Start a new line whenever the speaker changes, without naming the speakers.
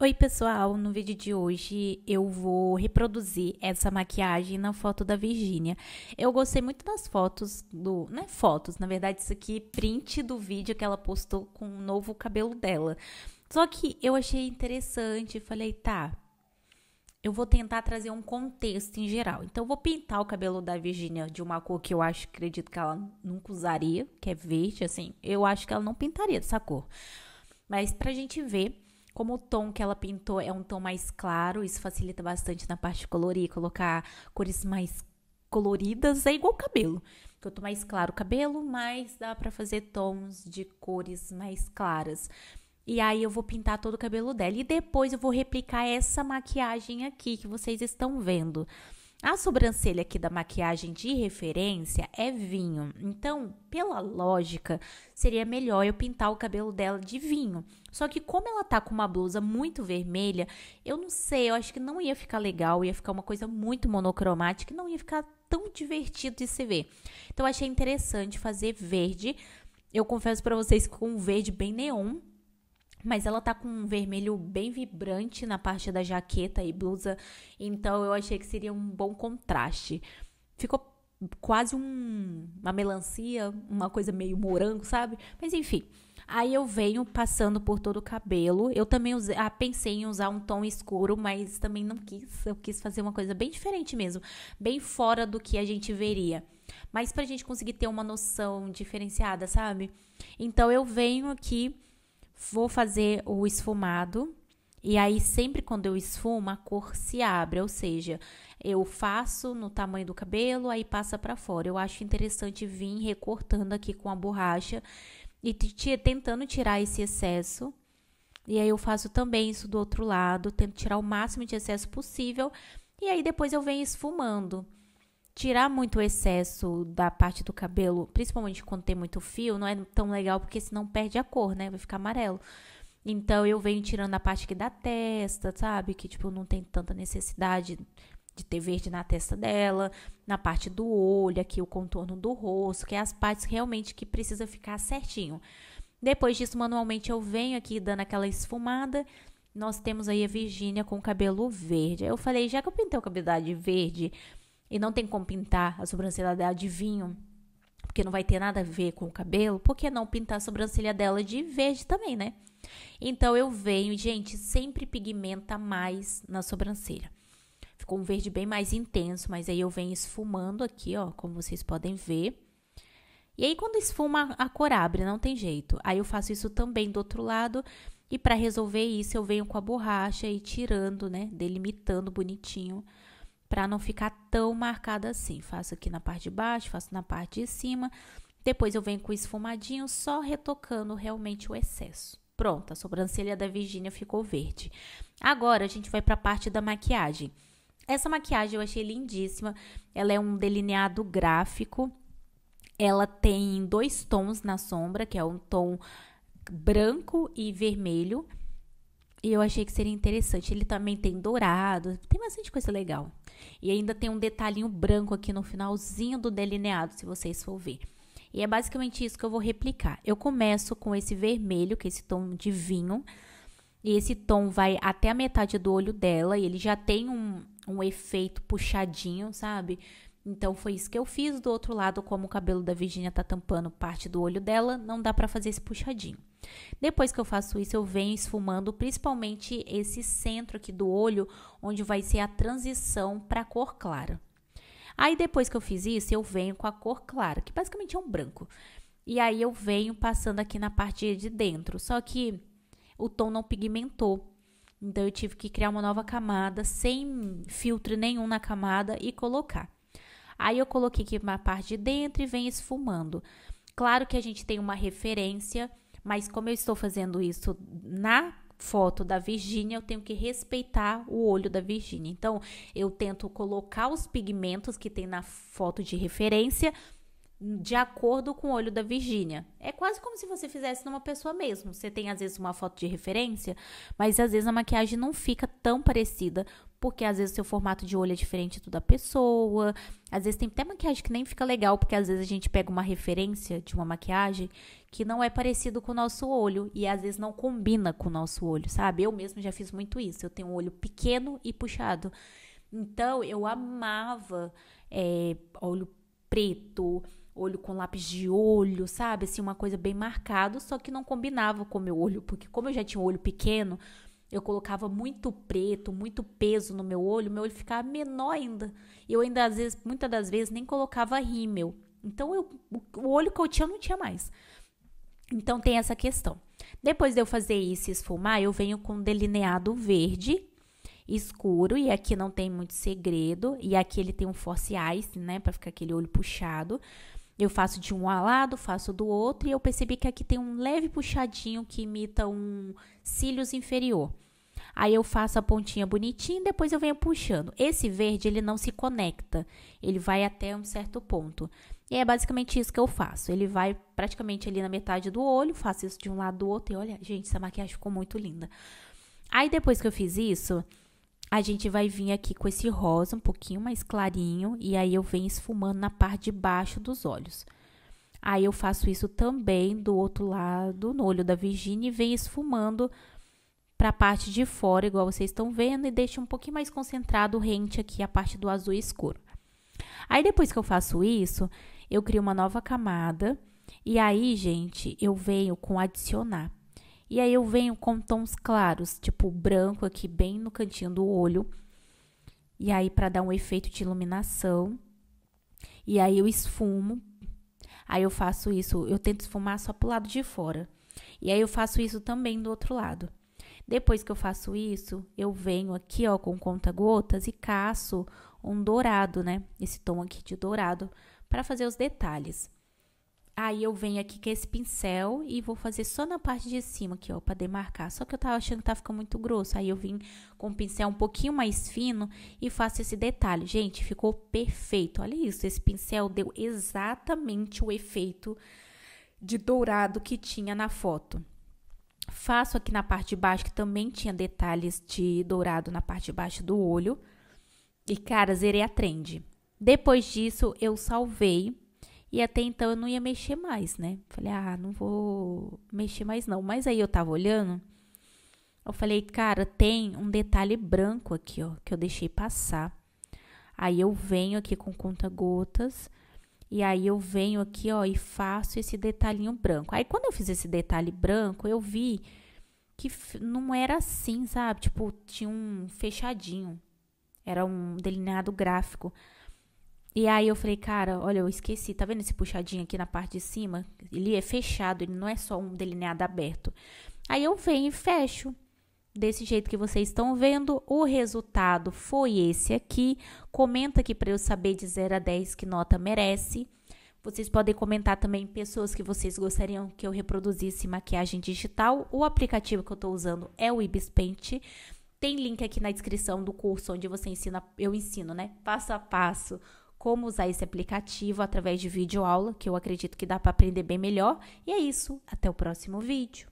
Oi, pessoal! No vídeo de hoje eu vou reproduzir essa maquiagem na foto da Virgínia. Eu gostei muito das fotos não é fotos, na verdade isso aqui é print do vídeo que ela postou com o novo cabelo dela. Só que eu achei interessante e falei, tá, eu vou tentar trazer um contexto em geral. Então eu vou pintar o cabelo da Virgínia de uma cor que eu acredito que ela nunca usaria, que é verde, assim. Eu acho que ela não pintaria dessa cor. Mas pra gente ver como o tom que ela pintou é um tom mais claro, isso facilita bastante na parte de colorir, colocar cores mais coloridas, é igual o cabelo. Quanto mais claro o cabelo, mais dá pra fazer tons de cores mais claras. E aí eu vou pintar todo o cabelo dela e depois eu vou replicar essa maquiagem aqui que vocês estão vendo. A sobrancelha aqui da maquiagem de referência é vinho, então, pela lógica, seria melhor eu pintar o cabelo dela de vinho. Só que como ela tá com uma blusa muito vermelha, eu não sei, eu acho que não ia ficar legal, ia ficar uma coisa muito monocromática e não ia ficar tão divertido de se ver. Então, eu achei interessante fazer verde. Eu confesso pra vocês que com um verde bem neon, mas ela tá com um vermelho bem vibrante na parte da jaqueta e blusa, então eu achei que seria um bom contraste. Ficou quase uma melancia, uma coisa meio morango, sabe? Mas enfim, aí eu venho passando por todo o cabelo. Eu também pensei em usar um tom escuro, mas também não quis. Eu quis fazer uma coisa bem diferente mesmo, bem fora do que a gente veria. Mas pra gente conseguir ter uma noção diferenciada, sabe? Então eu venho aqui, vou fazer o esfumado. E aí, sempre quando eu esfumo, a cor se abre, ou seja, eu faço no tamanho do cabelo, aí passa pra fora. Eu acho interessante vir recortando aqui com a borracha e tentando tirar esse excesso. E aí, eu faço também isso do outro lado, tento tirar o máximo de excesso possível. E aí, depois eu venho esfumando. Tirar muito o excesso da parte do cabelo, principalmente quando tem muito fio, não é tão legal, porque senão perde a cor, né? Vai ficar amarelo. Então, eu venho tirando a parte aqui da testa, sabe? Que, tipo, não tem tanta necessidade de ter verde na testa dela. Na parte do olho, aqui o contorno do rosto, que é as partes realmente que precisa ficar certinho. Depois disso, manualmente, eu venho aqui dando aquela esfumada. Nós temos aí a Virgínia com o cabelo verde. Aí eu falei, já que eu pintei o cabelo dela de verde e não tem como pintar a sobrancelha dela de vinho, porque não vai ter nada a ver com o cabelo, por que não pintar a sobrancelha dela de verde também, né? Então, eu venho, gente, sempre pigmenta mais na sobrancelha. Ficou um verde bem mais intenso, mas aí eu venho esfumando aqui, ó, como vocês podem ver. E aí, quando esfuma, a cor abre, não tem jeito. Aí, eu faço isso também do outro lado. E para resolver isso, eu venho com a borracha e tirando, né, delimitando bonitinho, para não ficar tão marcada assim. Faço aqui na parte de baixo, faço na parte de cima. Depois, eu venho com o esfumadinho, só retocando realmente o excesso. Pronto, a sobrancelha da Virgínia ficou verde. Agora, a gente vai para a parte da maquiagem. Essa maquiagem eu achei lindíssima. Ela é um delineado gráfico. Ela tem 2 tons na sombra, que é um tom branco e vermelho. E eu achei que seria interessante. Ele também tem dourado, tem bastante coisa legal. E ainda tem um detalhinho branco aqui no finalzinho do delineado, se vocês for ver. E é basicamente isso que eu vou replicar. Eu começo com esse vermelho, que é esse tom de vinho. E esse tom vai até a metade do olho dela. E ele já tem um efeito puxadinho, sabe? Então, foi isso que eu fiz. Do outro lado, como o cabelo da Virgínia tá tampando parte do olho dela, não dá pra fazer esse puxadinho. Depois que eu faço isso, eu venho esfumando principalmente esse centro aqui do olho, onde vai ser a transição pra cor clara. Aí, depois que eu fiz isso, eu venho com a cor clara, que basicamente é um branco. E aí, eu venho passando aqui na parte de dentro. Só que o tom não pigmentou. Então, eu tive que criar uma nova camada, sem filtro nenhum na camada e colocar. Aí, eu coloquei aqui na parte de dentro e venho esfumando. Claro que a gente tem uma referência, mas como eu estou fazendo isso na foto da Virgínia, eu tenho que respeitar o olho da Virgínia. Então, eu tento colocar os pigmentos que tem na foto de referência de acordo com o olho da Virgínia. É quase como se você fizesse numa pessoa mesmo. Você tem, às vezes, uma foto de referência, mas às vezes a maquiagem não fica tão parecida, porque às vezes o seu formato de olho é diferente do da pessoa. Às vezes tem até maquiagem que nem fica legal, porque às vezes a gente pega uma referência de uma maquiagem que não é parecido com o nosso olho e às vezes não combina com o nosso olho, sabe? Eu mesmo já fiz muito isso. Eu tenho um olho pequeno e puxado. Então, eu amava olho preto, olho com lápis de olho, sabe? Assim, uma coisa bem marcada, só que não combinava com o meu olho, porque como eu já tinha um olho pequeno, eu colocava muito preto, muito peso no meu olho ficava menor ainda. E eu ainda, às vezes, muitas das vezes, nem colocava rímel. Então, o olho que eu tinha, eu não tinha mais. Então, tem essa questão. Depois de eu fazer isso e esfumar, eu venho com delineado verde escuro, e aqui não tem muito segredo, e aqui ele tem um force ice, né, pra ficar aquele olho puxado. Eu faço de um lado, faço do outro, e eu percebi que aqui tem um leve puxadinho que imita um cílios inferior. Aí eu faço a pontinha bonitinha, depois eu venho puxando. Esse verde, ele não se conecta, ele vai até um certo ponto. E é basicamente isso que eu faço. Ele vai praticamente ali na metade do olho, faço isso de um lado do outro, e olha, gente, essa maquiagem ficou muito linda. Aí depois que eu fiz isso, a gente vai vir aqui com esse rosa um pouquinho mais clarinho, e aí eu venho esfumando na parte de baixo dos olhos. Aí eu faço isso também do outro lado, no olho da Virgínia, e venho esfumando para a parte de fora, igual vocês estão vendo, e deixo um pouquinho mais concentrado rente aqui a parte do azul escuro. Aí depois que eu faço isso, eu crio uma nova camada, e aí, gente, eu venho com adicionar. E aí eu venho com tons claros, tipo branco aqui bem no cantinho do olho. E aí para dar um efeito de iluminação. E aí eu esfumo. Aí eu faço isso, eu tento esfumar só pro lado de fora. E aí eu faço isso também do outro lado. Depois que eu faço isso, eu venho aqui, ó, com conta-gotas e caço um dourado, né? Esse tom aqui de dourado para fazer os detalhes. Aí eu venho aqui com esse pincel e vou fazer só na parte de cima aqui, ó, pra demarcar. Só que eu tava achando que tá ficando muito grosso. Aí eu vim com o pincel um pouquinho mais fino e faço esse detalhe. Gente, ficou perfeito. Olha isso, esse pincel deu exatamente o efeito de dourado que tinha na foto. Faço aqui na parte de baixo, que também tinha detalhes de dourado na parte de baixo do olho. E, cara, zerei a trend. Depois disso, eu salvei. E até então eu não ia mexer mais, né? Falei, não vou mexer mais não. Mas aí eu tava olhando, eu falei, cara, tem um detalhe branco aqui, ó, que eu deixei passar. Aí eu venho aqui com conta-gotas, e aí eu venho aqui, ó, e faço esse detalhinho branco. Aí quando eu fiz esse detalhe branco, eu vi que não era assim, sabe? Tipo, tinha um fechadinho. Era um delineado gráfico. E aí eu falei, cara, olha, eu esqueci, tá vendo esse puxadinho aqui na parte de cima? Ele é fechado, ele não é só um delineado aberto. Aí eu venho e fecho. Desse jeito que vocês estão vendo, o resultado foi esse aqui. Comenta aqui para eu saber de 0 a 10 que nota merece. Vocês podem comentar também pessoas que vocês gostariam que eu reproduzisse maquiagem digital. O aplicativo que eu tô usando é o Ibis Paint. Tem link aqui na descrição do curso onde eu ensino, né, passo a passo, como usar esse aplicativo através de videoaula, que eu acredito que dá para aprender bem melhor. E é isso, até o próximo vídeo.